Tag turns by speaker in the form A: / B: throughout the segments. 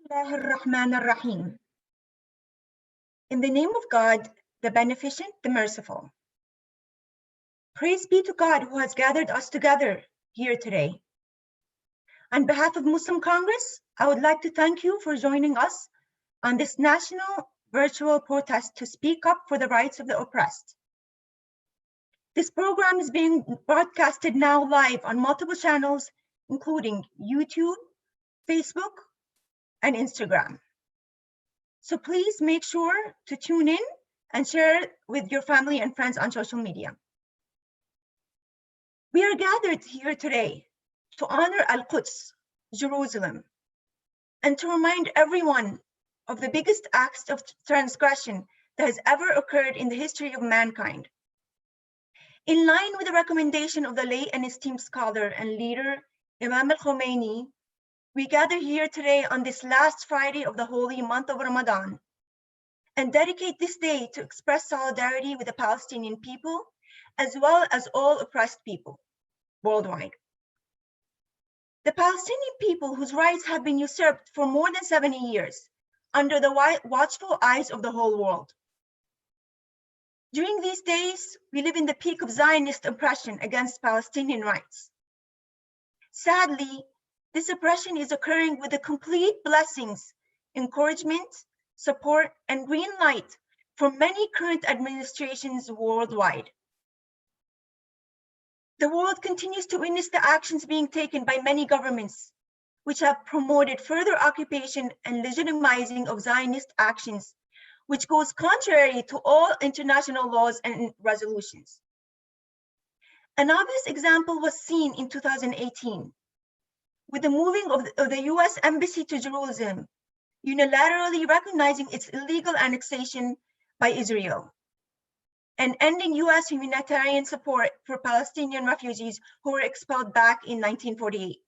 A: Bismillahir-Rahmanir-Rahim. In the name of God, the Beneficent, the Merciful. Praise be to God who has gathered us together here today. On behalf of Muslim Congress, I would like to thank you for joining us on this national virtual protest to speak up for the rights of the oppressed. This program is being broadcasted now live on multiple channels, including YouTube, Facebook, and Instagram. So please make sure to tune in and share with your family and friends on social media. We are gathered here today to honor Al-Quds, Jerusalem, and to remind everyone of the biggest acts of transgression that has ever occurred in the history of mankind. In line with the recommendation of the late and esteemed scholar and leader, Imam al-Khomeini, we gather here today on this last Friday of the holy month of Ramadan and dedicate this day to express solidarity with the Palestinian people, as well as all oppressed people worldwide. The Palestinian people whose rights have been usurped for more than 70 years under the watchful eyes of the whole world. During these days, we live in the peak of Zionist oppression against Palestinian rights. Sadly, this oppression is occurring with the complete blessings, encouragement, support, and green light from many current administrations worldwide. The world continues to witness the actions being taken by many governments, which have promoted further occupation and legitimizing of Zionist actions, which goes contrary to all international laws and resolutions. An obvious example was seen in 2018, with the moving of the US Embassy to Jerusalem, unilaterally recognizing its illegal annexation by Israel, and ending US humanitarian support for Palestinian refugees who were expelled back in 1948.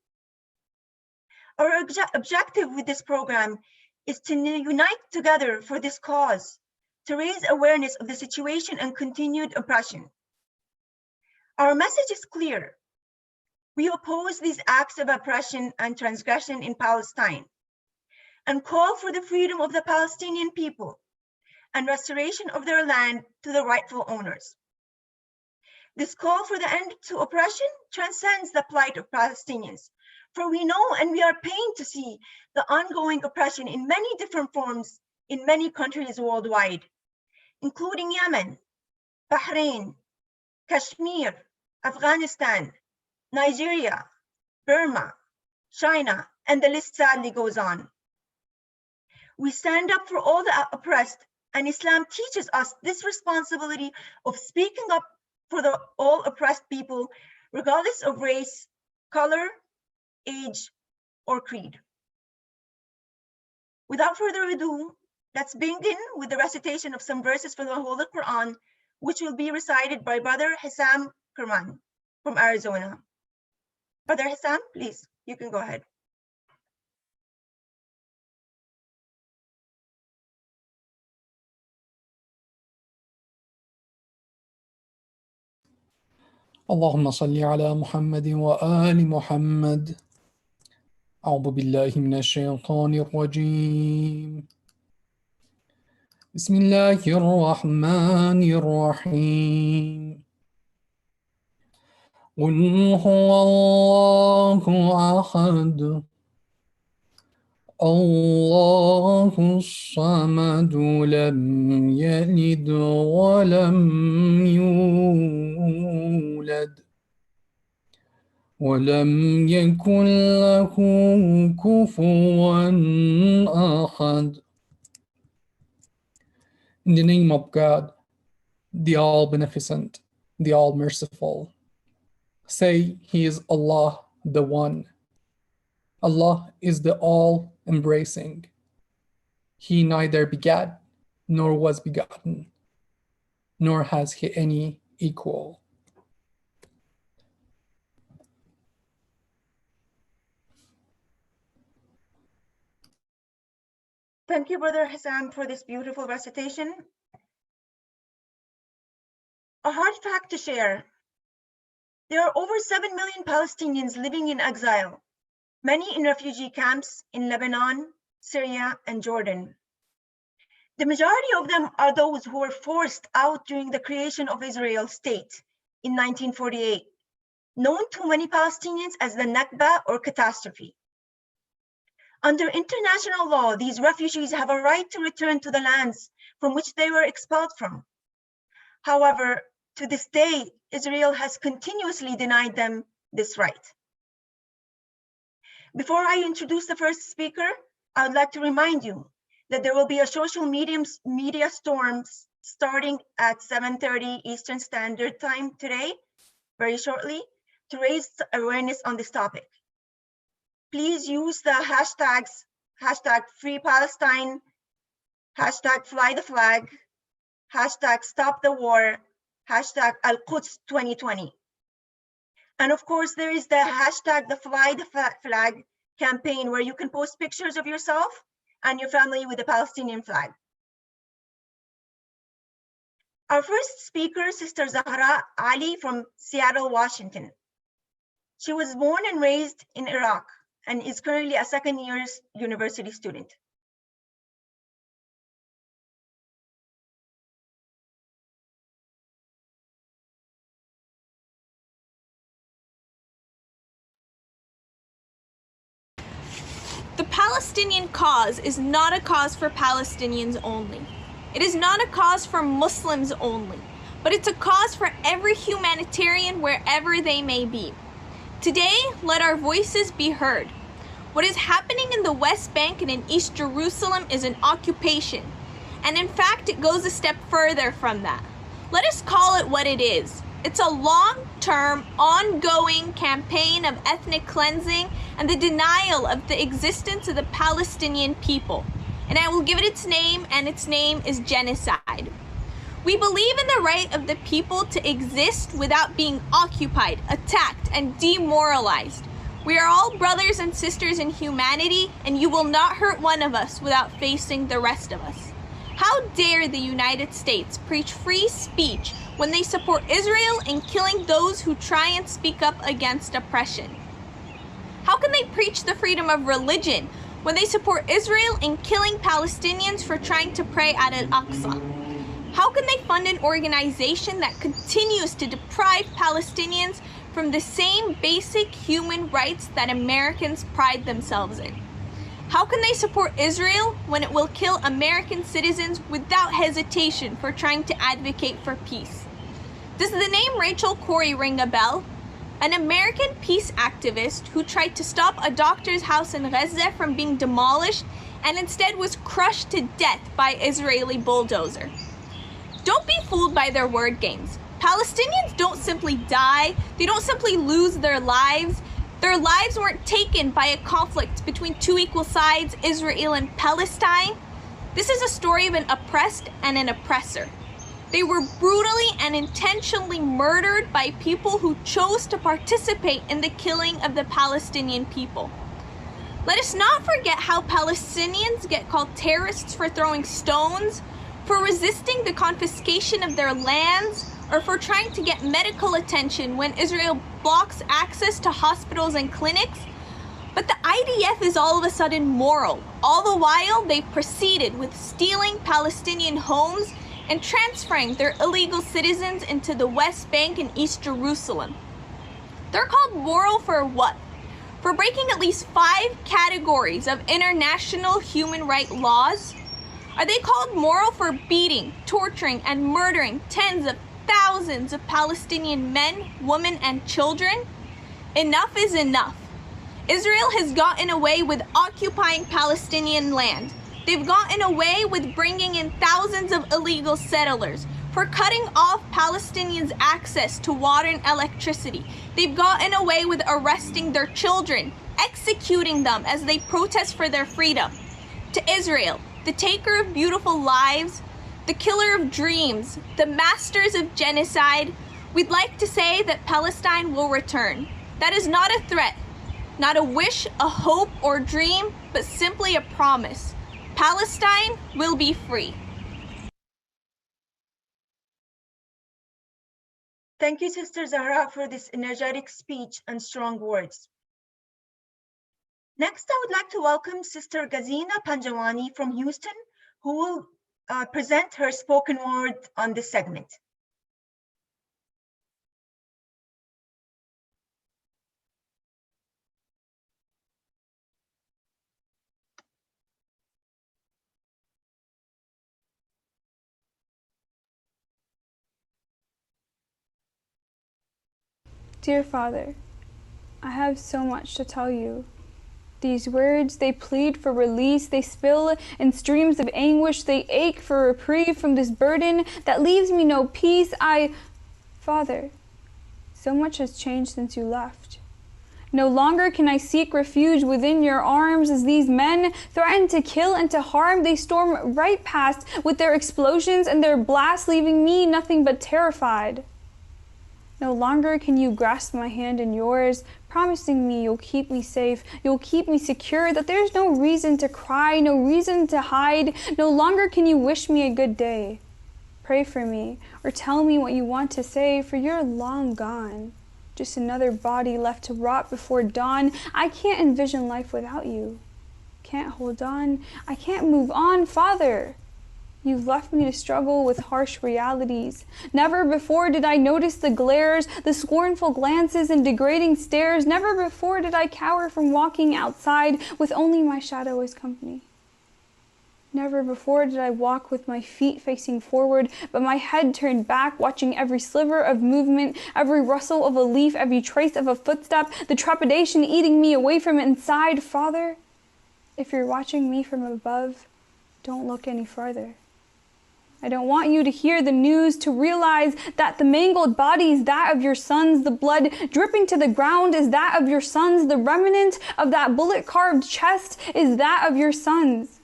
A: Our objective with this program is to unite together for this cause, to raise awareness of the situation and continued oppression. Our message is clear. We oppose these acts of oppression and transgression in Palestine and call for the freedom of the Palestinian people and restoration of their land to the rightful owners. This call for the end to oppression transcends the plight of Palestinians, for we know and we are pained to see the ongoing oppression in many different forms in many countries worldwide, including Yemen, Bahrain, Kashmir, Afghanistan, Nigeria, Burma, China, and the list sadly goes on. We stand up for all the oppressed, and Islam teaches us this responsibility of speaking up for all oppressed people, regardless of race, color, age, or creed. Without further ado, let's begin with the recitation of some verses from the Holy Quran, which will be recited by Brother Hissam Kerman from Arizona. Brother Hissam, please, you can go ahead.
B: اللهم صل على محمد وآل محمد. أعوذ بالله من الشيطان الرجيم. بسم الله الرحمن الرحيم. قل هو الله أحد الله الصمد لم يلد ولم يولد ولم يكن له كفوا أحد. In the name of God, the All-Beneficent, the All-Merciful. Say, He is Allah, the One. Allah is the All-Embracing. He neither begat, nor was begotten, nor has He any equal.
A: Thank you, Brother Hissam, for this beautiful recitation. A hard fact to share. There are over 7 million Palestinians living in exile, many in refugee camps in Lebanon, Syria, and Jordan. The majority of them are those who were forced out during the creation of Israel state in 1948, known to many Palestinians as the Nakba or catastrophe. Under international law, these refugees have a right to return to the lands from which they were expelled from. However, to this day, Israel has continuously denied them this right. Before I introduce the first speaker, I would like to remind you that there will be a social media storm starting at 7:30 Eastern Standard Time today, very shortly, to raise awareness on this topic. Please use the hashtags, #FreePalestine, #FlyTheFlag, #StopTheWar, #AlQuds 2020. And of course, there is the #TheFlyTheFlag campaign where you can post pictures of yourself and your family with the Palestinian flag. Our first speaker, Sister Zahra Ali from Seattle, Washington. She was born and raised in Iraq and is currently a second-year university student.
C: The Palestinian cause is not a cause for Palestinians only. It is not a cause for Muslims only, but it's a cause for every humanitarian wherever they may be. Today, let our voices be heard. What is happening in the West Bank and in East Jerusalem is an occupation, and in fact, it goes a step further from that. Let us call it what it is. It's a long-term, ongoing campaign of ethnic cleansing and the denial of the existence of the Palestinian people. And I will give it its name, and its name is genocide. We believe in the right of the people to exist without being occupied, attacked, and demoralized. We are all brothers and sisters in humanity, and you will not hurt one of us without facing the rest of us. How dare the United States preach free speech when they support Israel in killing those who try and speak up against oppression? How can they preach the freedom of religion when they support Israel in killing Palestinians for trying to pray at Al-Aqsa? How can they fund an organization that continues to deprive Palestinians from the same basic human rights that Americans pride themselves in? How can they support Israel when it will kill American citizens without hesitation for trying to advocate for peace? Does the name Rachel Corrie ring a bell? An American peace activist who tried to stop a doctor's house in Gaza from being demolished and instead was crushed to death by Israeli bulldozer. Don't be fooled by their word games. Palestinians don't simply die, they don't simply lose their lives. Their lives weren't taken by a conflict between two equal sides, Israel and Palestine. This is a story of an oppressed and an oppressor. They were brutally and intentionally murdered by people who chose to participate in the killing of the Palestinian people. Let us not forget how Palestinians get called terrorists for throwing stones, for resisting the confiscation of their lands, or for trying to get medical attention when Israel blocks access to hospitals and clinics. But the IDF is all of a sudden moral. All the while, they proceeded with stealing Palestinian homes and transferring their illegal citizens into the West Bank and East Jerusalem. They're called moral for what? For breaking at least 5 categories of international human rights laws? Are they called moral for beating, torturing, and murdering tens of thousands of Palestinian men, women, and children? Enough is enough. Israel has gotten away with occupying Palestinian land. They've gotten away with bringing in thousands of illegal settlers, for cutting off Palestinians' access to water and electricity. They've gotten away with arresting their children, executing them as they protest for their freedom. To Israel, the taker of beautiful lives, the killer of dreams, the masters of genocide, we'd like to say that Palestine will return. That is not a threat, not a wish, a hope, or dream, but simply a promise. Palestine will be free.
A: Thank you, Sister Zahra, for this energetic speech and strong words. Next, I would like to welcome Sister Gazina Panjawani from Houston, who will present her spoken word on this segment.
D: Dear Father, I have so much to tell you. These words, they plead for release, they spill in streams of anguish, they ache for reprieve from this burden that leaves me no peace. Father, so much has changed since you left. No longer can I seek refuge within your arms as these men threaten to kill and to harm. They storm right past with their explosions and their blasts, leaving me nothing but terrified. No longer can you grasp my hand in yours, promising me you'll keep me safe, you'll keep me secure, that there's no reason to cry, no reason to hide. No longer can you wish me a good day, pray for me, or tell me what you want to say, for you're long gone. Just another body left to rot before dawn. I can't envision life without you. Can't hold on, I can't move on, Father. You've left me to struggle with harsh realities. Never before did I notice the glares, the scornful glances and degrading stares. Never before did I cower from walking outside with only my shadow as company. Never before did I walk with my feet facing forward, but my head turned back, watching every sliver of movement, every rustle of a leaf, every trace of a footstep, the trepidation eating me away from inside. Father, if you're watching me from above, don't look any farther. I don't want you to hear the news, to realize that the mangled body is that of your sons, the blood dripping to the ground is that of your sons, the remnant of that bullet-carved chest is that of your sons.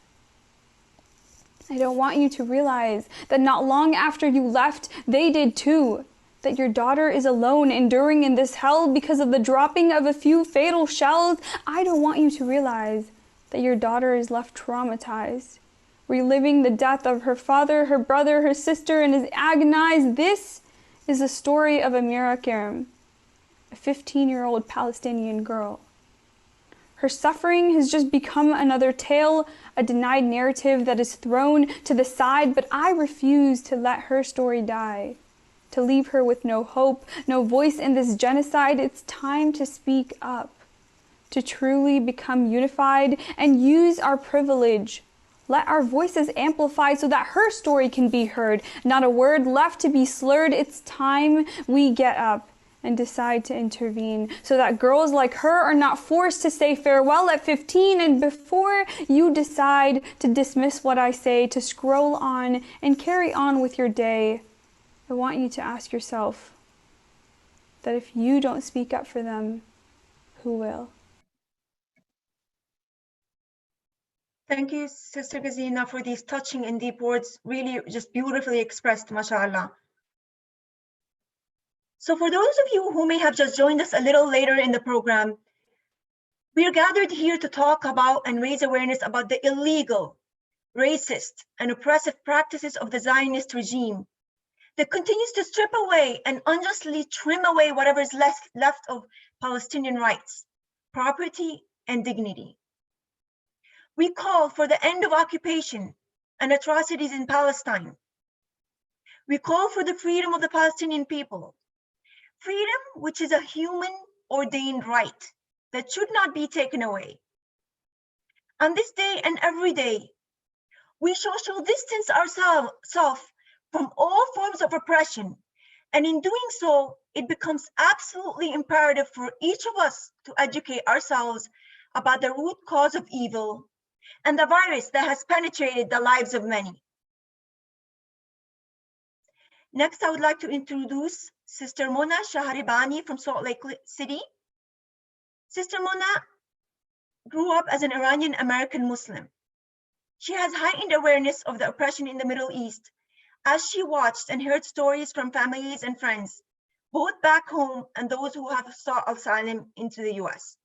D: I don't want you to realize that not long after you left, they did too, that your daughter is alone, enduring in this hell because of the dropping of a few fatal shells. I don't want you to realize that your daughter is left traumatized, reliving the death of her father, her brother, her sister, and is agonized. This is the story of Amira Karim, a 15-year-old Palestinian girl. Her suffering has just become another tale, a denied narrative that is thrown to the side, but I refuse to let her story die, to leave her with no hope, no voice in this genocide. It's time to speak up, to truly become unified and use our privilege. Let our voices amplify so that her story can be heard. Not a word left to be slurred. It's time we get up and decide to intervene so that girls like her are not forced to say farewell at 15. And before you decide to dismiss what I say, to scroll on and carry on with your day, I want you to ask yourself that if you don't speak up for them, who will?
A: Thank you, Sister Gazina, for these touching and deep words, really just beautifully expressed, mashallah. So for those of you who may have just joined us a little later in the program, we are gathered here to talk about and raise awareness about the illegal, racist, and oppressive practices of the Zionist regime that continues to strip away and unjustly trim away whatever is left of Palestinian rights, property, and dignity. We call for the end of occupation and atrocities in Palestine. We call for the freedom of the Palestinian people. Freedom, which is a human ordained right that should not be taken away. On this day and every day, we social distance ourselves from all forms of oppression. And in doing so, it becomes absolutely imperative for each of us to educate ourselves about the root cause of evil and the virus that has penetrated the lives of many. Next, I would like to introduce Sister Mona Shaharibani from Salt Lake City. Sister Mona grew up as an Iranian American Muslim. She has heightened awareness of the oppression in the Middle East as she watched and heard stories from families and friends, both back home and those who have sought asylum into the US.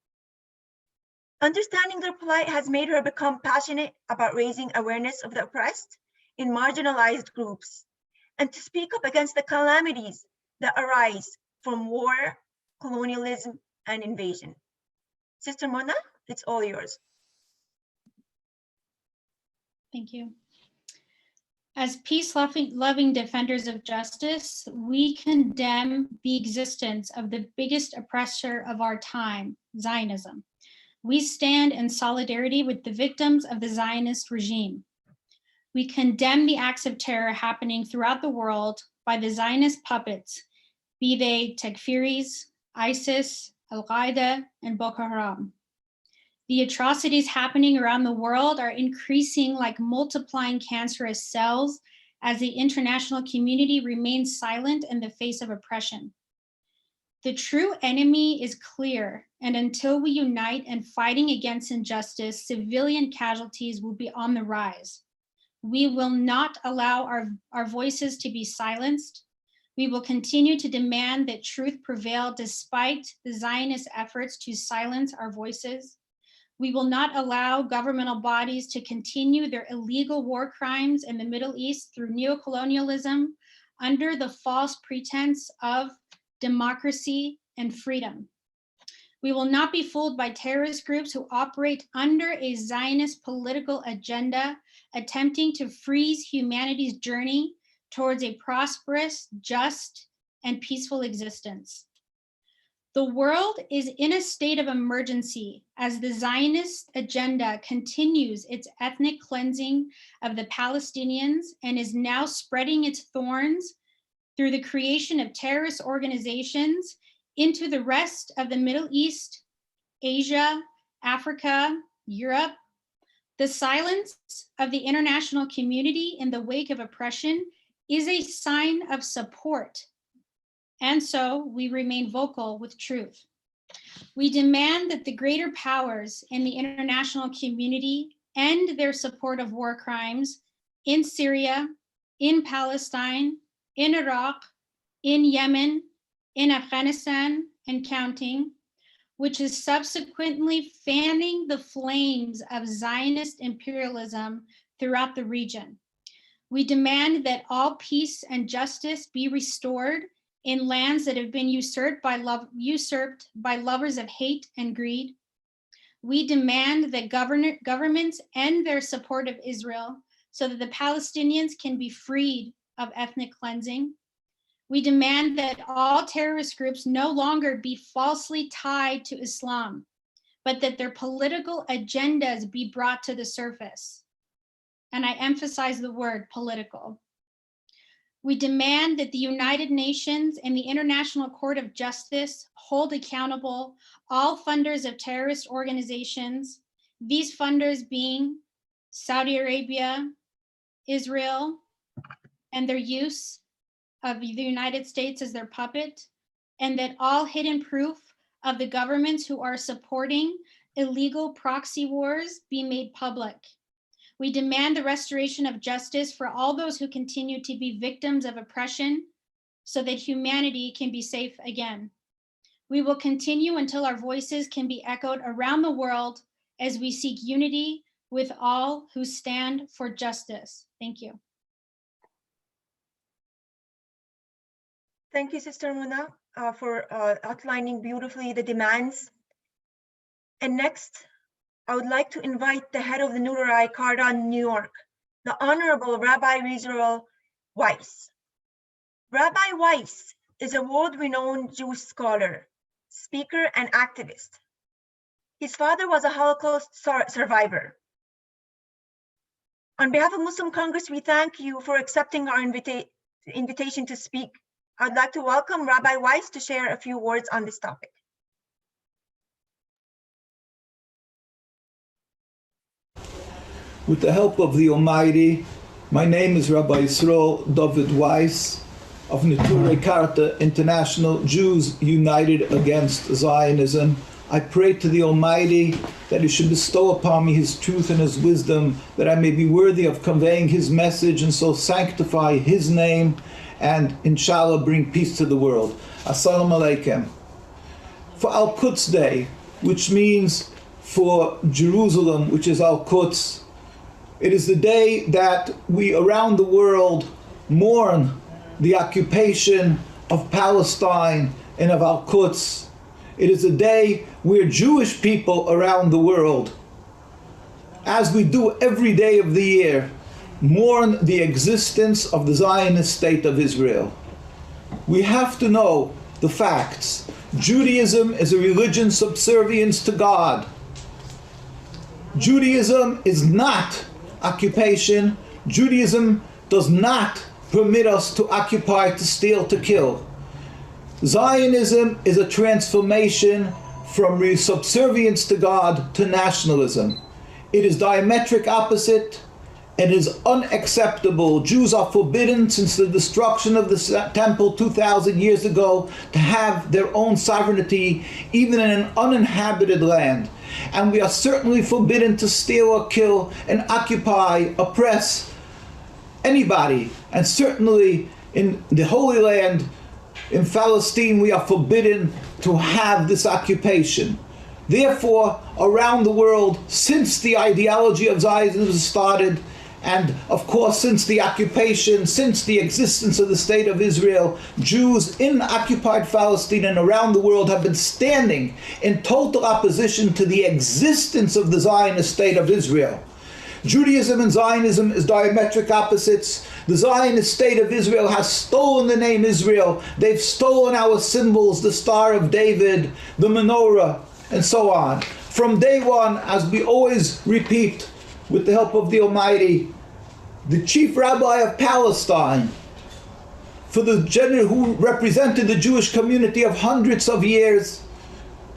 A: Understanding their plight has made her become passionate about raising awareness of the oppressed in marginalized groups and to speak up against the calamities that arise from war, colonialism, and invasion. Sister Mona, It's all yours.
E: Thank you. As peace-loving defenders of justice, we condemn the existence of the biggest oppressor of our time, Zionism. We stand in solidarity with the victims of the Zionist regime. We condemn the acts of terror happening throughout the world by the Zionist puppets, be they Takfiris, ISIS, Al-Qaeda, and Boko Haram. The atrocities happening around the world are increasing like multiplying cancerous cells as the international community remains silent in the face of oppression. The true enemy is clear, and until we unite in fighting against injustice, civilian casualties will be on the rise. We will not allow our voices to be silenced. We will continue to demand that truth prevail despite the Zionist efforts to silence our voices. We will not allow governmental bodies to continue their illegal war crimes in the Middle East through neocolonialism under the false pretense of democracy and freedom. We will not be fooled by terrorist groups who operate under a Zionist political agenda, attempting to freeze humanity's journey towards a prosperous, just, and peaceful existence. The world is in a state of emergency as the Zionist agenda continues its ethnic cleansing of the Palestinians and is now spreading its thorns through the creation of terrorist organizations into the rest of the Middle East, Asia, Africa, Europe. The silence of the international community in the wake of oppression is a sign of support. And so we remain vocal with truth. We demand that the greater powers in the international community end their support of war crimes in Syria, in Palestine, in Iraq, in Yemen, in Afghanistan, and counting, which is subsequently fanning the flames of Zionist imperialism throughout the region. We demand that all peace and justice be restored in lands that have been usurped by lovers of hate and greed. We demand that governments end their support of Israel so that the Palestinians can be freed of ethnic cleansing. We demand that all terrorist groups no longer be falsely tied to Islam, but that their political agendas be brought to the surface. And I emphasize the word political. We demand that the United Nations and the International Court of Justice hold accountable all funders of terrorist organizations, these funders being Saudi Arabia, Israel, and their use of the United States as their puppet, and that all hidden proof of the governments who are supporting illegal proxy wars be made public. We demand the restoration of justice for all those who continue to be victims of oppression so that humanity can be safe again. We will continue until our voices can be echoed around the world as we seek unity with all who stand for justice. Thank you.
A: Thank you, Sister Muna, for outlining beautifully the demands. And next, I would like to invite the head of the Nurai Carta in New York, the Honorable Rabbi Yisroei Wsiss. Rabbi Wsiss is a world-renowned Jewish scholar, speaker, and activist. His father was a Holocaust survivor. On behalf of Muslim Congress, we thank you for accepting our invitation to speak. I'd like to welcome Rabbi Wsiss to share a few words on this topic.
F: With the help of the Almighty, my name is Rabbi Yisroei David Wsiss of Nurai Carta International, Jews United Against Zionism. I pray to the Almighty that He should bestow upon me His truth and His wisdom, that I may be worthy of conveying His message and so sanctify His name and inshallah bring peace to the world. Assalamu alaikum. For Al-Quds Day, which means for Jerusalem, which is Al-Quds, it is the day that we around the world mourn the occupation of Palestine and of Al-Quds. It is a day where Jewish people around the world, as we do every day of the year, mourn the existence of the Zionist state of Israel. We have to know the facts. Judaism is a religion subservience to God. Judaism is not occupation. Judaism does not permit us to occupy, to steal, to kill. Zionism is a transformation from subservience to God to nationalism. It is diametric opposite and is unacceptable. Jews are forbidden since the destruction of the temple 2,000 years ago to have their own sovereignty, even in an uninhabited land. And we are certainly forbidden to steal or kill and occupy, oppress anybody. And certainly in the Holy Land, in Palestine, we are forbidden to have this occupation. Therefore, around the world, since the ideology of Zionism started, and of course, since the occupation, since the existence of the State of Israel, Jews in occupied Palestine and around the world have been standing in total opposition to the existence of the Zionist State of Israel. Judaism and Zionism is diametric opposites. The Zionist State of Israel has stolen the name Israel. They've stolen our symbols, the Star of David, the menorah, and so on. From day one, as we always repeat, with the help of the Almighty, the chief rabbi of Palestine, for the general who represented the Jewish community of hundreds of years,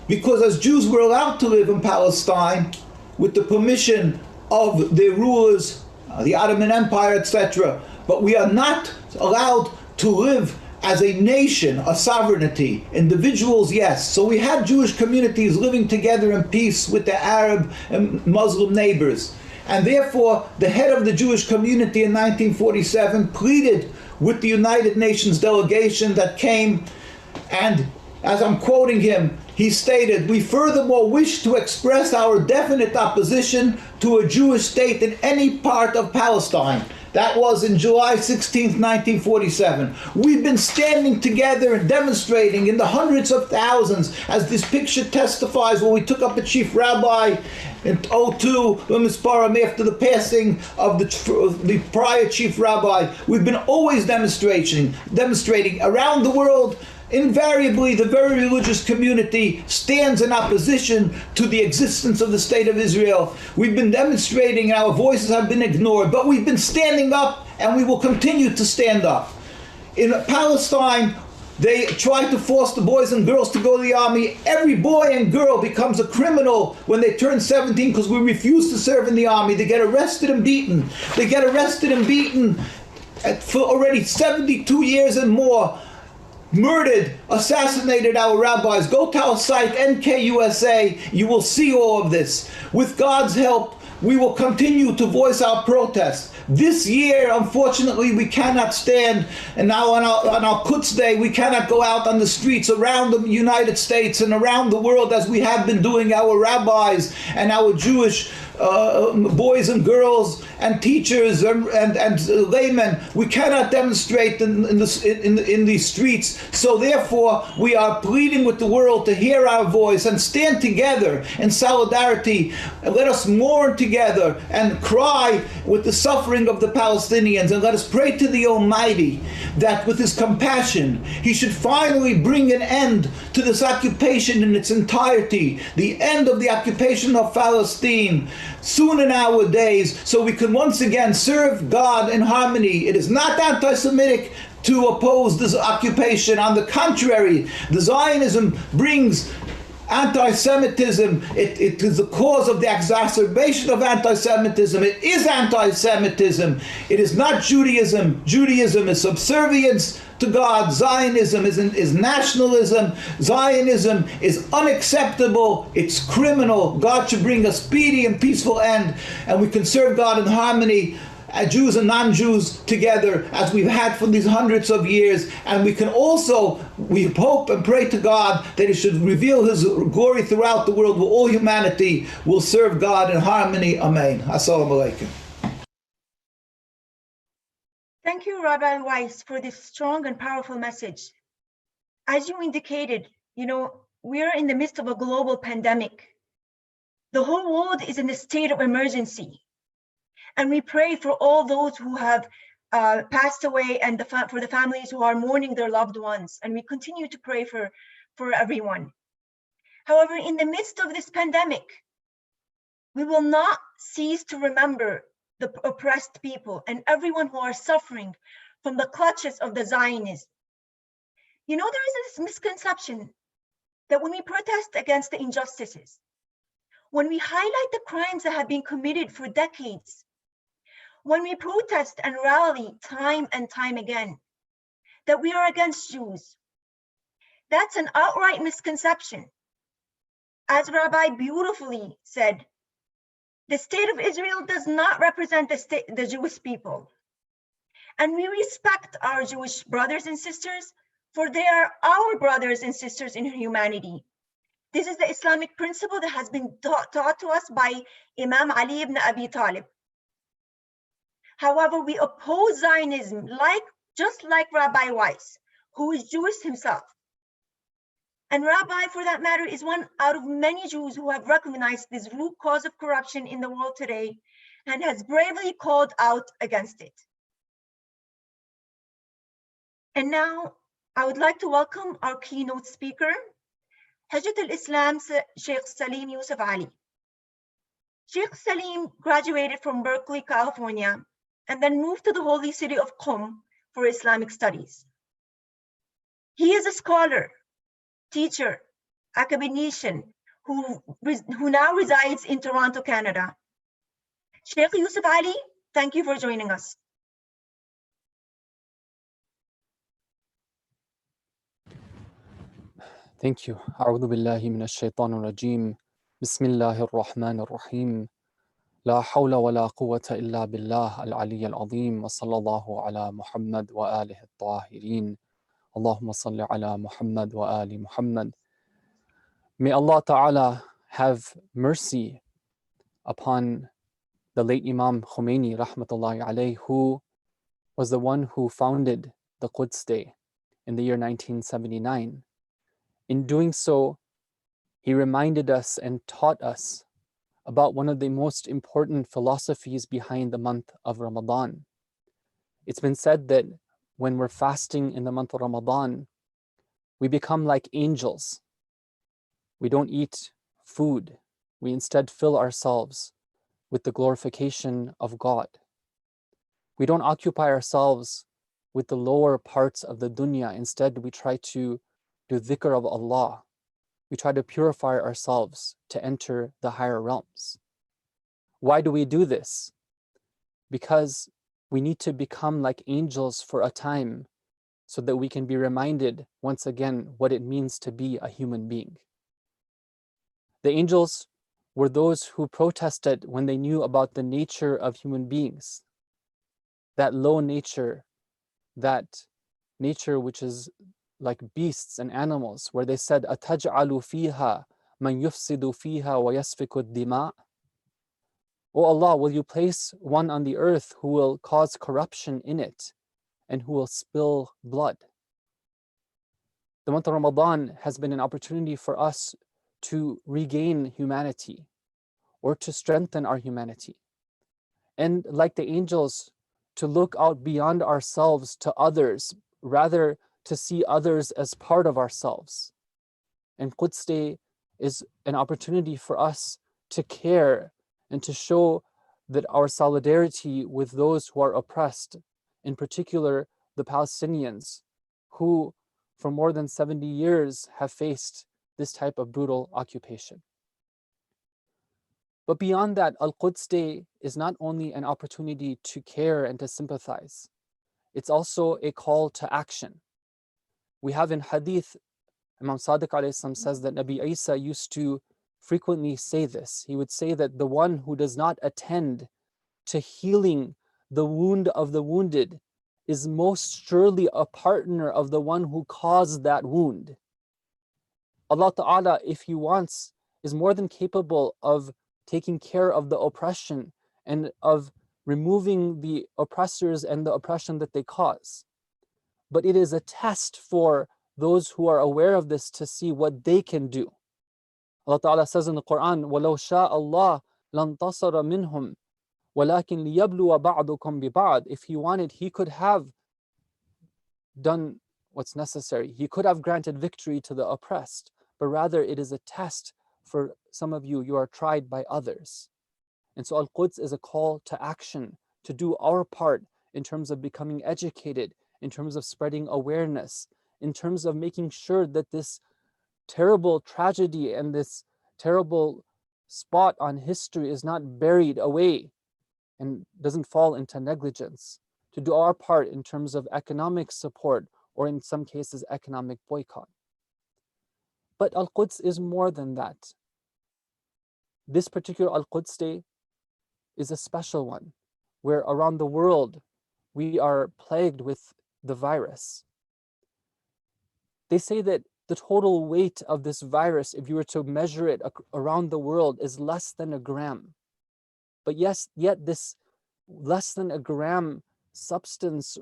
F: because as Jews were allowed to live in Palestine with the permission of their rulers, the Ottoman Empire, etc., but we are not allowed to live as a nation, a sovereignty. Individuals, yes. So we had Jewish communities living together in peace with their Arab and Muslim neighbors. And therefore, the head of the Jewish community in 1947 pleaded with the United Nations delegation that came, and as I'm quoting him, he stated, "We furthermore wish to express our definite opposition to a Jewish state in any part of Palestine." That was in July 16th, 1947. We've been standing together and demonstrating in the hundreds of thousands, as this picture testifies, when we took up a chief rabbi in 2002, after the passing of the prior chief rabbi. We've been always demonstrating around the world. Invariably, the very religious community stands in opposition to the existence of the State of Israel. We've been demonstrating, and our voices have been ignored, but we've been standing up, and we will continue to stand up. In Palestine, they try to force the boys and girls to go to the army. Every boy and girl becomes a criminal when they turn 17 because we refuse to serve in the army. They get arrested and beaten. They get arrested and beaten for already 72 years and more. Murdered, assassinated our rabbis. Go to our site, NKUSA, you will see all of this. With God's help, we will continue to voice our protest. This year, unfortunately, we cannot stand, and now on our Quds Day, we cannot go out on the streets around the United States and around the world as we have been doing, our rabbis and our Jewish boys and girls and teachers and laymen. We cannot demonstrate in these streets. So therefore, we are pleading with the world to hear our voice and stand together in solidarity. And let us mourn together and cry with the suffering of the Palestinians. And let us pray to the Almighty that with His compassion, He should finally bring an end to this occupation in its entirety, the end of the occupation of Palestine, soon in our days, so we can once again serve God in harmony. It is not anti-Semitic to oppose this occupation. On the contrary, the Zionism brings anti-Semitism. It is the cause of the exacerbation of anti-Semitism. It is anti-Semitism. It is not Judaism. Judaism is subservience to God. Zionism is nationalism. Zionism is unacceptable. It's criminal. God should bring a speedy and peaceful end, and we can serve God in harmony, Jews and non-Jews together, as we've had for these hundreds of years. And we can also, we hope and pray to God that He should reveal His glory throughout the world, where all humanity will serve God in harmony. Amen. Assalamu alaikum.
A: Thank you, Rabbi Wsiss, for this strong and powerful message. As you indicated, we are in the midst of a global pandemic. The whole world is in a state of emergency. And we pray for all those who have passed away and for the families who are mourning their loved ones. And we continue to pray for everyone. However, in the midst of this pandemic, we will not cease to remember the oppressed people and everyone who are suffering from the clutches of the Zionists. You know, there is this misconception that when we protest against the injustices, when we highlight the crimes that have been committed for decades, when we protest and rally time and time again, that we are against Jews. That's an outright misconception. As Rabbi beautifully said, the state of Israel does not represent the Jewish people. And we respect our Jewish brothers and sisters, for they are our brothers and sisters in humanity. This is the Islamic principle that has been taught to us by Imam Ali ibn Abi Talib. However, we oppose Zionism, just like Rabbi Weiss, who is Jewish himself. And Rabbi, for that matter, is one out of many Jews who have recognized this root cause of corruption in the world today and has bravely called out against it. And now I would like to welcome our keynote speaker, H.I Sheikh Salim Yusufali. Sheikh Salim graduated from Berkeley, California, and then moved to the holy city of Qom for Islamic studies. He is a scholar, teacher, academician who now resides in Toronto, Canada. Sheikh Yusufali, thank you for joining us.
G: Thank you. أعوذ بالله من الشيطان الرجيم. بسم الله الرحمن الرحيم. لا حول ولا قوة إلا بالله العلي العظيم وصلى الله على محمد وآله الطاهرين. اللهم صل على محمد وآل محمد. May Allah Ta'ala have mercy upon the late Imam Khomeini rahmatullahi alayhi, who was the one who founded the Quds Day in the year 1979. In doing so, he reminded us and taught us about one of the most important philosophies behind the month of Ramadan. It's been said that when we're fasting in the month of Ramadan, we become like angels. We don't eat food. We instead fill ourselves with the glorification of God. We don't occupy ourselves with the lower parts of the dunya. Instead, we try to do dhikr of Allah. We try to purify ourselves to enter the higher realms. Why do we do this? Because we need to become like angels for a time so that we can be reminded once again what it means to be a human being. The angels were those who protested when they knew about the nature of human beings, that low nature, that nature which is like beasts and animals, where they said, أَتَجْعَلُ فِيهَا مَنْ يُفْسِدُ فِيهَا وَيَسْفِكُ الدِّمَاء. O Allah, will you place one on the earth who will cause corruption in it and who will spill blood? The month of Ramadan has been an opportunity for us to regain humanity or to strengthen our humanity. And like the angels, to look out beyond ourselves to others, rather to see others as part of ourselves. And Quds Day is an opportunity for us to care and to show that our solidarity with those who are oppressed, in particular the Palestinians, who for more than 70 years have faced this type of brutal occupation. But beyond that, Al-Quds Day is not only an opportunity to care and to sympathize, it's also a call to action. We have in Hadith, Imam Sadiq alayhi salam says that Nabi Isa used to frequently say this. He would say that the one who does not attend to healing the wound of the wounded is most surely a partner of the one who caused that wound. Allah Ta'ala, if He wants, is more than capable of taking care of the oppression and of removing the oppressors and the oppression that they cause. But it is a test for those who are aware of this to see what they can do. Allah Ta'ala says in the Quran, وَلَوْ شَاءَ اللَّهُ لَانْتَصَرَ مِنْهُمْ وَلَكِنْ لِيَبْلُوَ بَعْضُكُمْ بِبَعْضٍ. If He wanted, He could have done what's necessary. He could have granted victory to the oppressed, but rather it is a test for some of you. You are tried by others. And so Al-Quds is a call to action, to do our part in terms of becoming educated, in terms of spreading awareness, in terms of making sure that this terrible tragedy and this terrible spot on history is not buried away and doesn't fall into negligence, to do our part in terms of economic support or in some cases economic boycott. But Al-Quds is more than that. This particular Al-Quds Day is a special one where around the world we are plagued with the virus. They say that the total weight of this virus, if you were to measure it around the world, is less than a gram. But yes, yet this less than a gram substance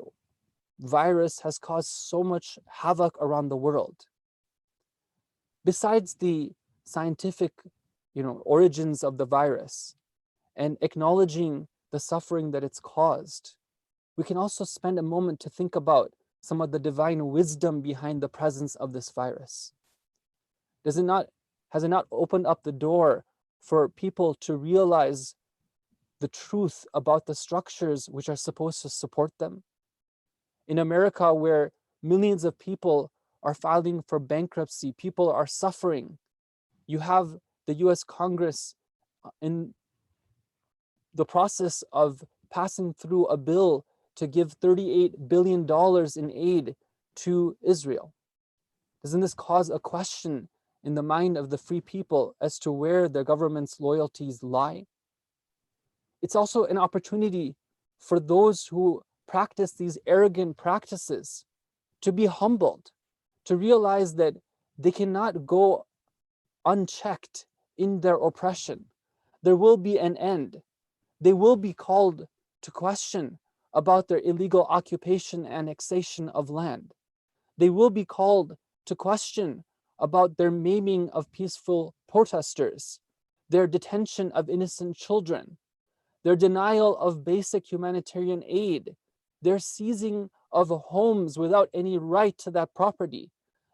G: virus has caused so much havoc around the world. Besides the scientific, origins of the virus and acknowledging the suffering that it's caused, we can also spend a moment to think about some of the divine wisdom behind the presence of this virus. Has it not opened up the door for people to realize the truth about the structures which are supposed to support them? In America, where millions of people are filing for bankruptcy, people are suffering, you have the US Congress in the process of passing through a bill to give $38 billion in aid to Israel. Doesn't this cause a question in the mind of the free people as to where their government's loyalties lie? It's also an opportunity for those who practice these arrogant practices to be humbled, to realize that they cannot go unchecked in their oppression. There will be an end. They will be called to question about their illegal occupation and annexation of land. They will be called to question about their maiming of peaceful protesters, their detention of innocent children, their denial of basic humanitarian aid, their seizing of homes without any right to that property,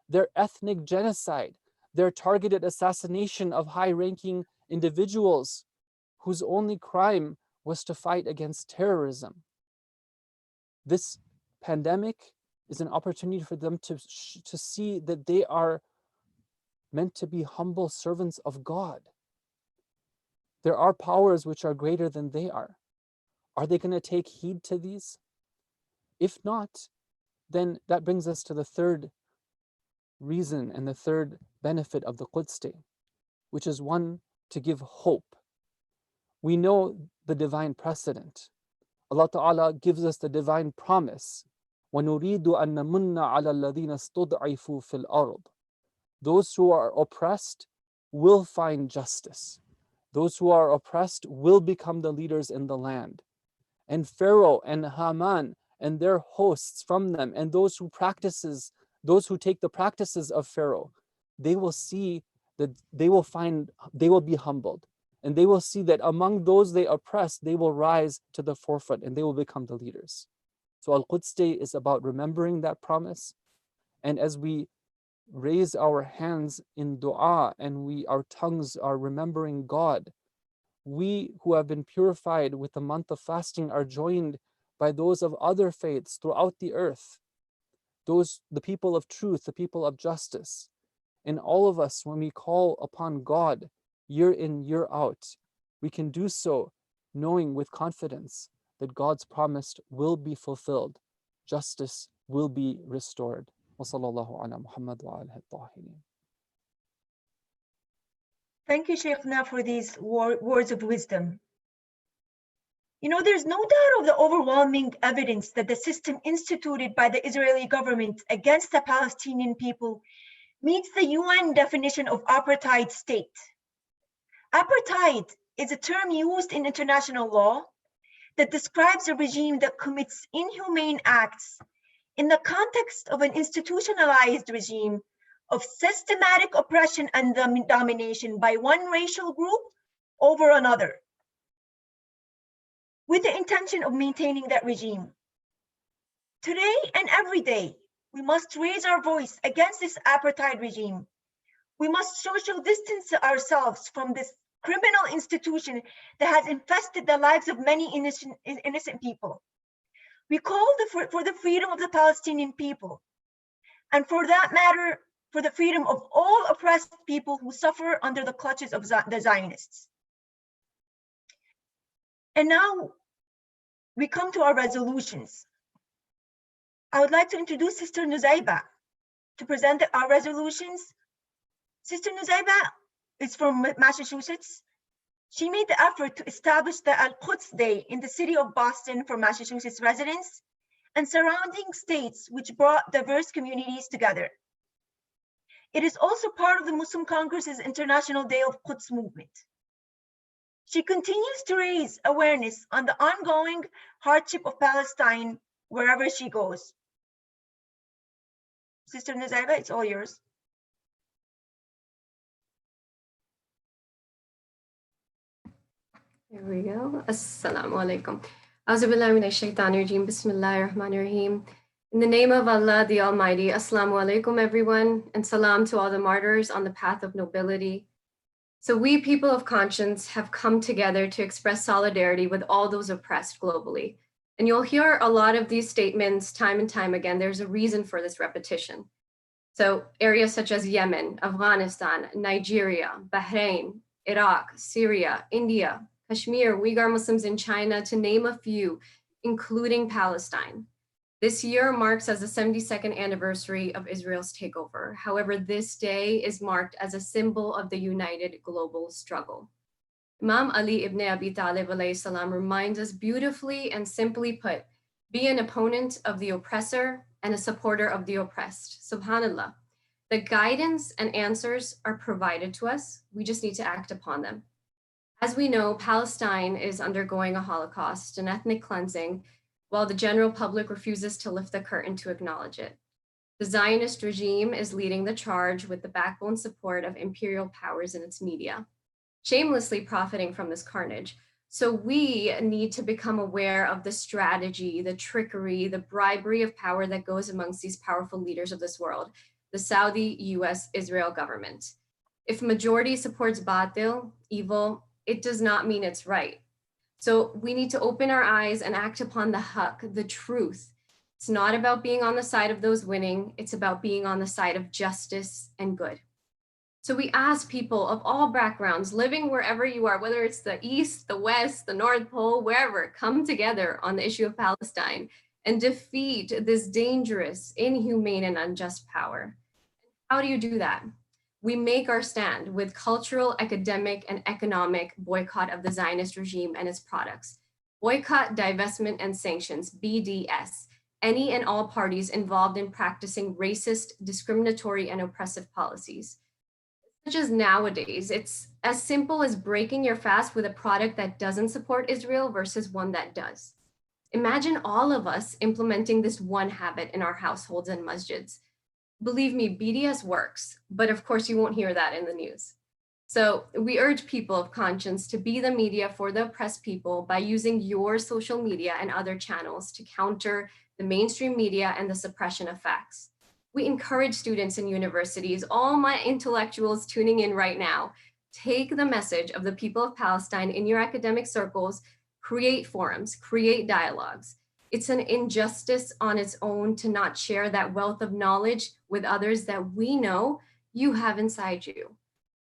G: their ethnic genocide, their targeted assassination of high-ranking individuals whose only crime was to fight against terrorism. This pandemic is an opportunity for them to see that they are meant to be humble servants of God. There are powers which are greater than they are. Are they going to take heed to these? If not, then that brings us to the third reason and the third benefit of the Quds Day, which is one, to give hope. We know the divine precedent. Allah Ta'ala gives us the divine promise. وَنُرِيدُ أَن نَمُنَّ عَلَى الَّذِينَ اسْتُضْعِفُوا فِي الْأَرْضِ. Those who are oppressed will find justice. Those who are oppressed will become the leaders in the land. And Pharaoh and Haman and their hosts from them, and those who take the practices of Pharaoh, they will see that they will be humbled. And they will see that among those they oppress, they will rise to the forefront and they will become the leaders. So Al-Quds Day is about remembering that promise. And as we raise our hands in dua and our tongues are remembering God, we who have been purified with the month of fasting are joined by those of other faiths throughout the earth, the people of truth, the people of justice. And all of us, when we call upon God year in, year out, we can do so knowing with confidence that God's promise will be fulfilled. Justice will be restored. وصلى على محمد وعلى الطاهرين.
A: Thank you, Sheikhna, for these words of wisdom. There's no doubt of the overwhelming evidence that the system instituted by the Israeli government against the Palestinian people meets the UN definition of apartheid state. Apartheid is a term used in international law that describes a regime that commits inhumane acts in the context of an institutionalized regime of systematic oppression and domination by one racial group over another, with the intention of maintaining that regime. Today and every day, we must raise our voice against this apartheid regime. We must social distance ourselves from this criminal institution that has infested the lives of many innocent people. We call for the freedom of the Palestinian people, and for that matter, for the freedom of all oppressed people who suffer under the clutches of the Zionists. And now we come to our resolutions. I would like to introduce Sister Nuzaiba to present our resolutions. Sister Nuzaiba is from Massachusetts. She made the effort to establish the Al-Quds Day in the city of Boston for Massachusetts residents and surrounding states, which brought diverse communities together. It is also part of the Muslim Congress's International Day of Quds movement. She continues to raise awareness on the ongoing hardship of Palestine wherever she goes. Sister Nuzaiba, it's all yours.
H: Here we go. Assalamu alaikum. Auzubillahi minash shaitanir rajim. Bismillahir rahmanir rahim. In the name of Allah, the Almighty, Assalamu alaikum, everyone, and salam to all the martyrs on the path of nobility. So we, people of conscience, have come together to express solidarity with all those oppressed globally. And you'll hear a lot of these statements time and time again. There's a reason for this repetition. So areas such as Yemen, Afghanistan, Nigeria, Bahrain, Iraq, Syria, India, Kashmir, Uyghur Muslims in China, to name a few, including Palestine. This year marks as the 72nd anniversary of Israel's takeover. However, this day is marked as a symbol of the united global struggle. Imam Ali ibn Abi Talib alayhi salam reminds us beautifully and simply put, be an opponent of the oppressor and a supporter of the oppressed. Subhanallah. The guidance and answers are provided to us. We just need to act upon them. As we know, Palestine is undergoing a Holocaust, an ethnic cleansing, while the general public refuses to lift the curtain to acknowledge it. The Zionist regime is leading the charge with the backbone support of imperial powers in its media, shamelessly profiting from this carnage. So we need to become aware of the strategy, the trickery, the bribery of power that goes amongst these powerful leaders of this world, the Saudi, US, Israel government. If majority supports batil, evil, it does not mean it's right. So we need to open our eyes and act upon the haqq, the truth. It's not about being on the side of those winning. It's about being on the side of justice and good. So we ask people of all backgrounds, living wherever you are, whether it's the East, the West, the North Pole, wherever, come together on the issue of Palestine and defeat this dangerous, inhumane, and unjust power. How do you do that? We make our stand with cultural, academic, and economic boycott of the Zionist regime and its products. Boycott, divestment, and sanctions, BDS, any and all parties involved in practicing racist, discriminatory, and oppressive policies. Such as nowadays, it's as simple as breaking your fast with a product that doesn't support Israel versus one that does. Imagine all of us implementing this one habit in our households and masjids. Believe me, BDS works, but of course you won't hear that in the news. So we urge people of conscience to be the media for the oppressed people by using your social media and other channels to counter the mainstream media and the suppression of facts. We encourage students in universities, all my intellectuals tuning in right now, take the message of the people of Palestine in your academic circles, create forums, create dialogues. It's an injustice on its own to not share that wealth of knowledge with others that we know you have inside you.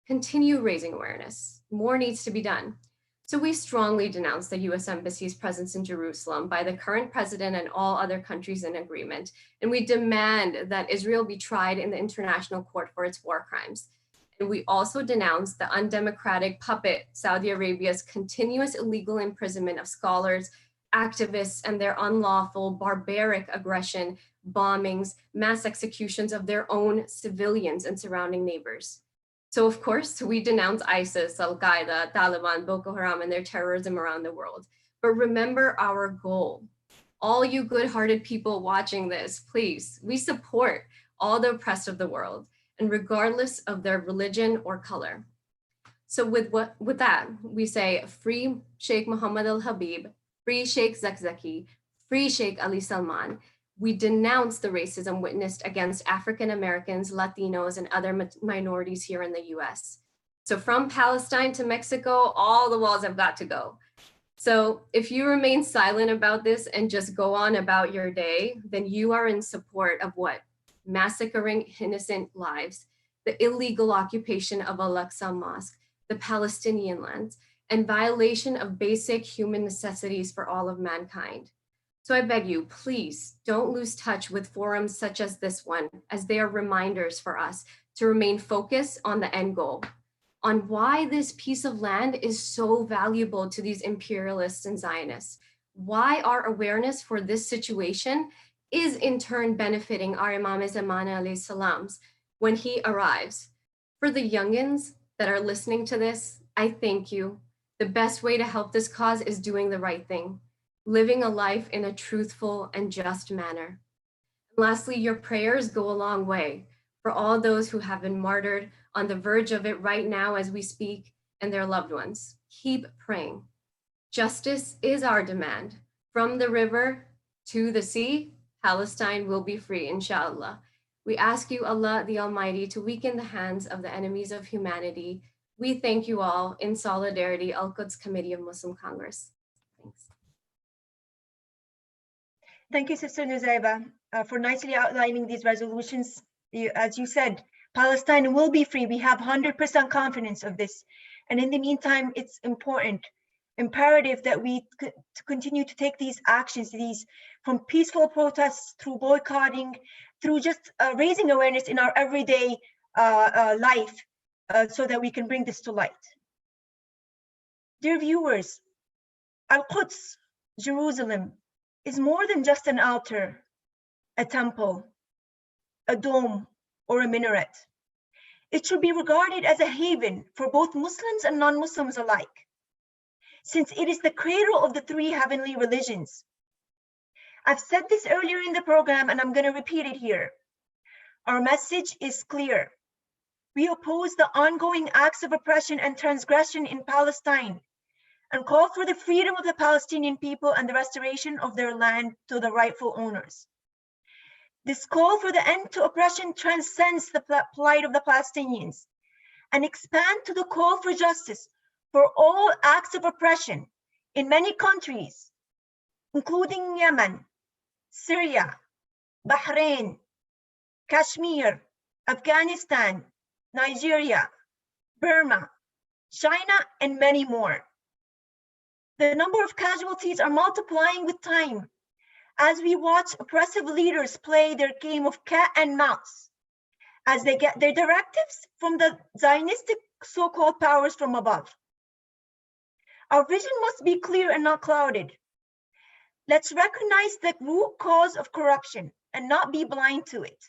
H: Continue raising awareness. More needs to be done. So we strongly denounce the US Embassy's presence in Jerusalem by the current president and all other countries in agreement. And we demand that Israel be tried in the International Court for its war crimes. And we also denounce the undemocratic puppet Saudi Arabia's continuous illegal imprisonment of scholars, activists, and their unlawful, barbaric aggression, bombings, mass executions of their own civilians and surrounding neighbors. So of course, we denounce ISIS, Al-Qaeda, Taliban, Boko Haram, and their terrorism around the world. But remember our goal. All you good-hearted people watching this, please, we support all the oppressed of the world, and regardless of their religion or color. So with that, we say free Sheikh Mohammed al-Habib, free Sheikh Zakzaki, free Sheikh Ali Salman. We denounce the racism witnessed against African Americans, Latinos, and other minorities here in the US. So from Palestine to Mexico, all the walls have got to go. So if you remain silent about this and just go on about your day, then you are in support of what? Massacring innocent lives, the illegal occupation of Al-Aqsa Mosque, the Palestinian lands, and violation of basic human necessities for all of mankind. So I beg you, please don't lose touch with forums such as this one, as they are reminders for us to remain focused on the end goal, on why this piece of land is so valuable to these imperialists and Zionists, why our awareness for this situation is in turn benefiting our Imam Zaman alayhi salams when he arrives. For the youngins that are listening to this, I thank you. The best way to help this cause is doing the right thing, living a life in a truthful and just manner. And lastly, your prayers go a long way for all those who have been martyred on the verge of it right now as we speak, and their loved ones. Keep praying. Justice is our demand. From the river to the sea, Palestine will be free, inshallah. We ask you, Allah the Almighty, to weaken the hands of the enemies of humanity. We thank you all in solidarity, Al-Quds Committee of Muslim Congress. Thanks.
A: Thank you, Sister Nuzaiba, for nicely outlining these resolutions. As you said, Palestine will be free. We have 100% confidence of this. And in the meantime, it's imperative that we continue to take these actions, from peaceful protests through boycotting, through just raising awareness in our everyday life so that we can bring this to light. Dear viewers, Al-Quds, Jerusalem, is more than just an altar, a temple, a dome, or a minaret. It should be regarded as a haven for both Muslims and non-Muslims alike, since it is the cradle of the three heavenly religions. I've said this earlier in the program, and I'm going to repeat it here. Our message is clear. We oppose the ongoing acts of oppression and transgression in Palestine and call for the freedom of the Palestinian people and the restoration of their land to the rightful owners. This call for the end to oppression transcends the plight of the Palestinians and expands to the call for justice for all acts of oppression in many countries, including Yemen, Syria, Bahrain, Kashmir, Afghanistan, Nigeria, Burma, China, and many more. The number of casualties are multiplying with time as we watch oppressive leaders play their game of cat and mouse as they get their directives from the Zionistic so-called powers from above. Our vision must be clear and not clouded. Let's recognize the root cause of corruption and not be blind to it.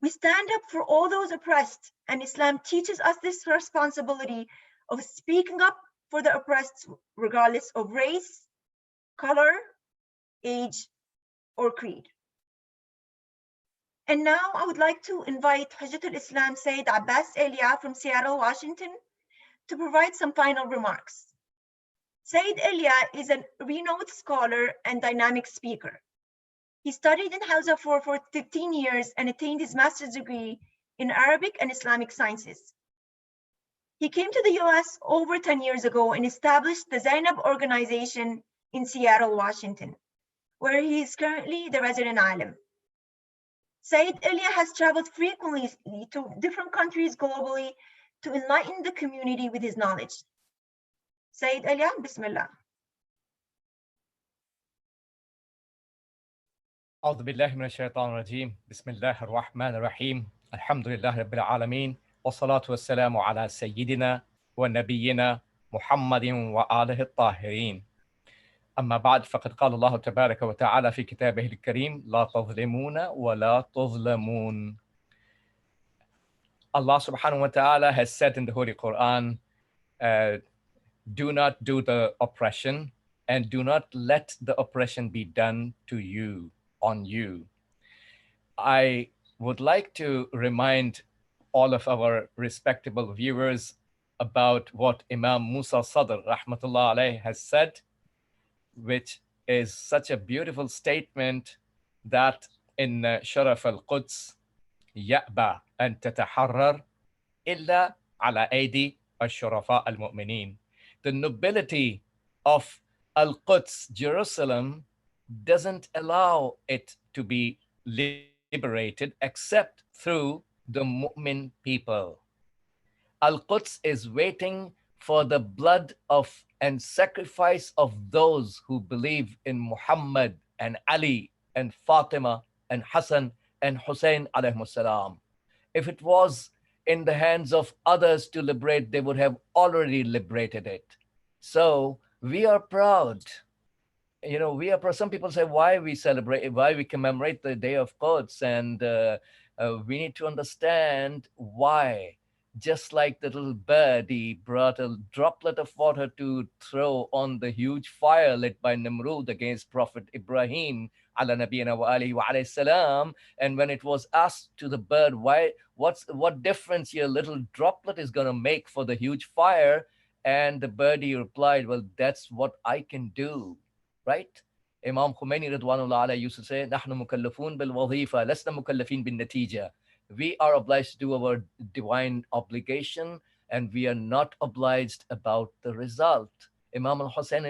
A: We stand up for all those oppressed, and Islam teaches us this responsibility of speaking up for the oppressed regardless of race, color, age, or creed. And now I would like to invite Hujjatul Islam Syed Ayleya from Seattle, Washington, to provide some final remarks. Syed Ayleya is a renowned scholar and dynamic speaker. He studied in Hausa for 15 years and attained his master's degree in Arabic and Islamic sciences. He came to the US over 10 years ago and established the Zainab organization in Seattle, Washington, where he is currently the resident alim. Syed Ayleya has traveled frequently to different countries globally to enlighten the community with his knowledge. Syed Ayleya, Bismillah.
I: أعوذ بالله من الشيطان الرجيم بسم الله الرحمن الرحيم الحمد لله رب العالمين والصلاة والسلام على سيدنا ونبينا محمد وآله الطاهرين أما بعد فقد قال الله تبارك وتعالى في كتابه الكريم لا تظلمون ولا تظلمون. Allah subhanahu wa ta'ala has said in the Holy Quran, do not do the oppression and do not let the oppression be done to you, on you. I would like to remind all of our respectable viewers about what Imam Musa Sadr rahmatullah alayh has said, which is such a beautiful statement that in Sharaf al-Quds, يأبى أن تتحرر إلا على أيدي الشرفاء المؤمنين. The nobility of Al-Quds, Jerusalem, doesn't allow it to be liberated except through the mu'min people. Al-Quds is waiting for the blood of and sacrifice of those who believe in Muhammad and Ali and Fatima and Hassan and Hussein alayhi salam. If it was in the hands of others to liberate, they would have already liberated it. So we are proud. You know, we are proud. Some people say, why we celebrate, why we commemorate the day of Quds, and we need to understand why. Just like the little bird, he brought a droplet of water to throw on the huge fire lit by Nimrud against Prophet Ibrahim, ala nabiyina wa alihi wa alayhi salam. And when it was asked to the bird, why, what difference your little droplet is going to make for the huge fire? And the birdie replied, well, that's what I can do, right? Imam Khomeini Ridwanullah alayhi used to say, نحن مكلفون بالوظيفة لسنا مكلفين بالنتيجة. We are obliged to do our divine obligation, and we are not obliged about the result. Imam al-Hussein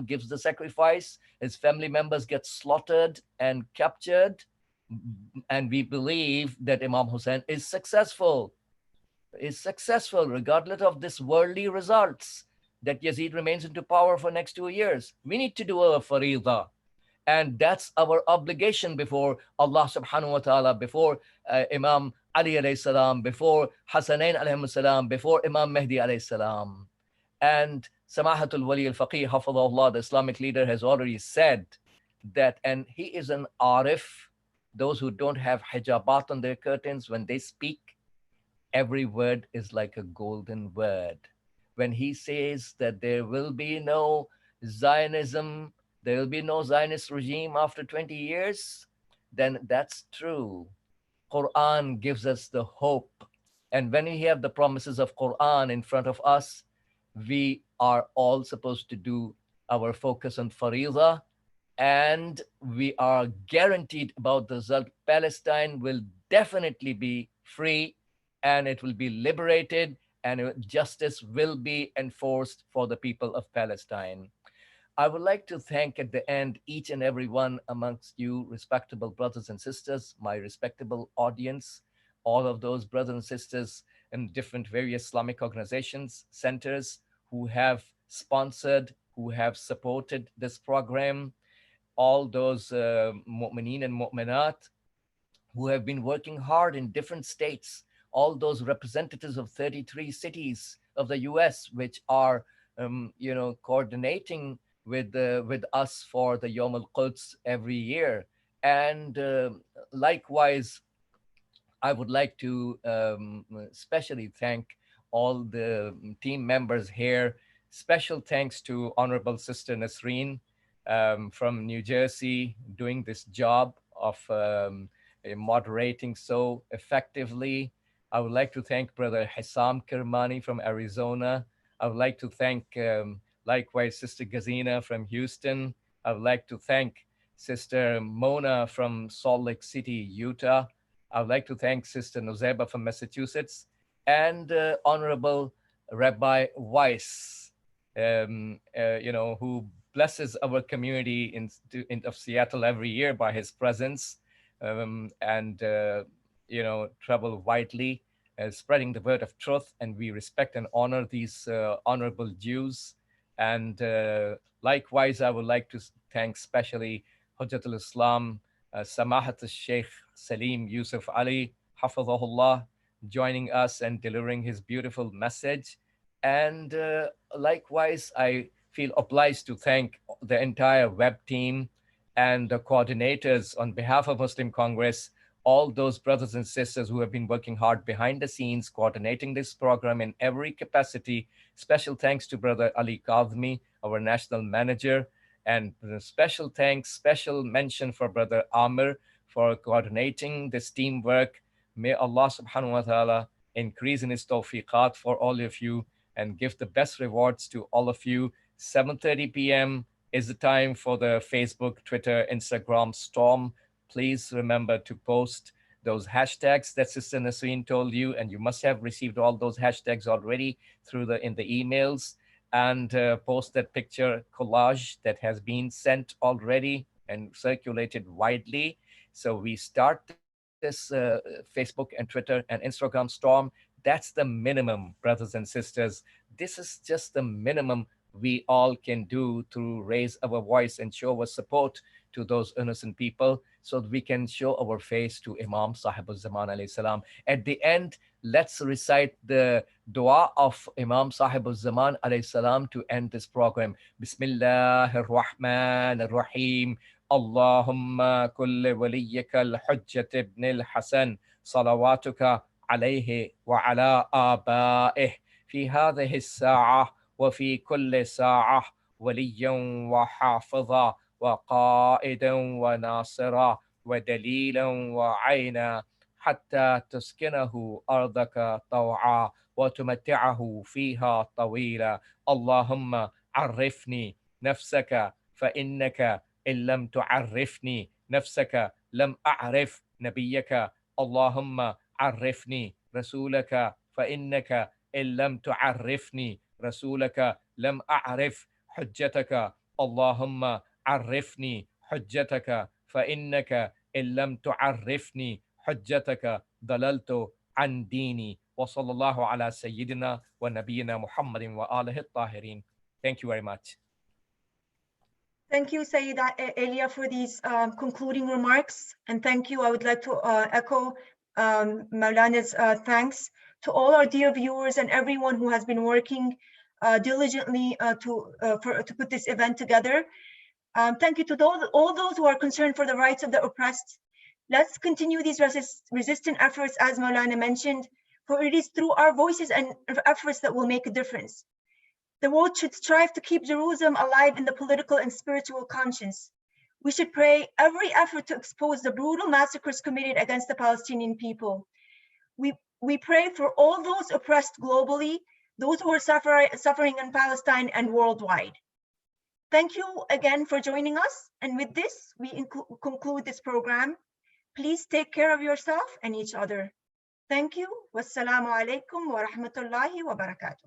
I: gives the sacrifice, his family members get slaughtered and captured, and we believe that Imam Hussein is successful regardless of this worldly results, that Yazid remains into power for next 2 years. We need to do our faridah. And that's our obligation before Allah subhanahu wa ta'ala, before Imam Ali alayhi salam, before Hassanain alayhi salam, before Imam Mahdi alayhi salam. And Samahatul Wali al-Faqih, hafidhahullah, the Islamic leader, has already said that, and he is an arif, those who don't have hijabat on their curtains, when they speak, every word is like a golden word. When he says that there will be no Zionism, there will be no Zionist regime after 20 years, then that's true. Quran gives us the hope. And when we have the promises of Quran in front of us, we are all supposed to do our focus on Faridah, and we are guaranteed about the result. Palestine will definitely be free, and it will be liberated, and justice will be enforced for the people of Palestine. I would like to thank at the end each and every one amongst you, respectable brothers and sisters, my respectable audience, all of those brothers and sisters in different various Islamic organizations, centers who have sponsored, who have supported this program, all those mu'mineen and mu'minat who have been working hard in different states, all those representatives of 33 cities of the US, which are coordinating with us for the Yom al-Quds every year. And likewise, I would like to especially thank all the team members here. Special thanks to Honorable Sister Nasreen from New Jersey, doing this job of moderating so effectively. I would like to thank Brother Hissam Kirmani from Arizona. I would like to thank likewise Sister Gazina from Houston. I would like to thank Sister Mona from Salt Lake City, Utah. I would like to thank Sister Nozeba from Massachusetts, and Honorable Rabbi Wsiss, who blesses our community of Seattle every year by his presence and travel widely, spreading the word of truth. And we respect and honor these honorable Jews. And likewise, I would like to thank specially Hujjatul Islam, H.I Sheikh Salim Yusufali, hafidhahullah, joining us and delivering his beautiful message. And likewise, I feel obliged to thank the entire web team and the coordinators on behalf of Muslim Congress, all those brothers and sisters who have been working hard behind the scenes, coordinating this program in every capacity. Special thanks to Brother Ali Kazmi, our national manager, And special thanks, special mention for Brother Amir for coordinating this teamwork. May Allah subhanahu wa ta'ala increase in his tawfiqat for all of you and give the best rewards to all of you. 7:30 p.m. is the time for the Facebook, Twitter, Instagram storm. Please remember to post those hashtags that Sister Nasreen told you, and you must have received all those hashtags already through in the emails, and post that picture collage that has been sent already and circulated widely. So we start this Facebook and Twitter and Instagram storm. That's the minimum, brothers and sisters. This is just the minimum we all can do to raise our voice and show our support to those innocent people, so that we can show our face to Imam Sahibul Zaman alayhi salam. At the end, let's recite the dua of Imam Sahibul Zaman alayhi salam to end this program. Bismillahir Rahmanir Rahim. Allahumma kulli waliyika al-Hujjat ibn al-Hasan salawatuka alayhi wa ala abaih fi hadhihi as-sa'ah wa fi kulli sa'ah waliyan wa hafidha وقائدا وناصرا ودليلا وعينا حتى تسكنه أرضك طوعا وتمتعه فيها طويلا. اللهم عرفني نفسك فإنك إن لم تعرفني نفسك لم أعرف نبيك. اللهم عرفني رسولك فإنك إن لم تعرفني رسولك لم أعرف حجتك. اللهم عرفني حجتك فإنك إن لم تعرفني حجتك ضللت عن ديني. وصلى الله على سيدنا ونبينا محمد وآله الطاهرين. Thank you very much.
A: Thank you, Syed Ayleya, for these concluding remarks. And thank you. I would like to echo Maulana's thanks to all our dear viewers and everyone who has been working diligently to put this event together. Thank you to all those who are concerned for the rights of the oppressed. Let's continue these resistant efforts, as Maulana mentioned, for it is through our voices and efforts that will make a difference. The world should strive to keep Jerusalem alive in the political and spiritual conscience. We should pray every effort to expose the brutal massacres committed against the Palestinian people. We pray for all those oppressed globally, those who are suffering in Palestine and worldwide. Thank you again for joining us. And with this, we conclude this program. Please take care of yourself and each other. Thank you. Wassalamu alaikum wa rahmatullahi wa barakatuh.